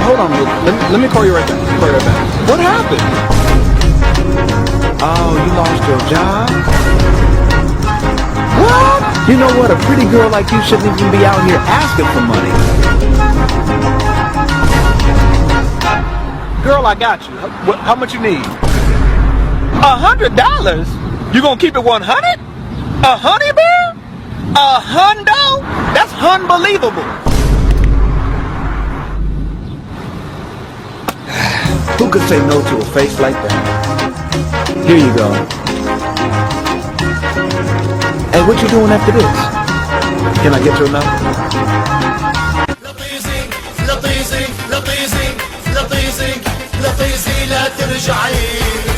hold on. Let me call you right back. Call you right back. What happened? Oh, you lost your job? What? You know what? A pretty girl like you shouldn't even be out here asking for money. Girl, I got you. How much you need? $100? You gonna keep it 100? A honey bear? A hundo? That's unbelievable. Who could say no to a face like that? Here you go. Hey, what you doing after this? Can I get your number? لا ترجعي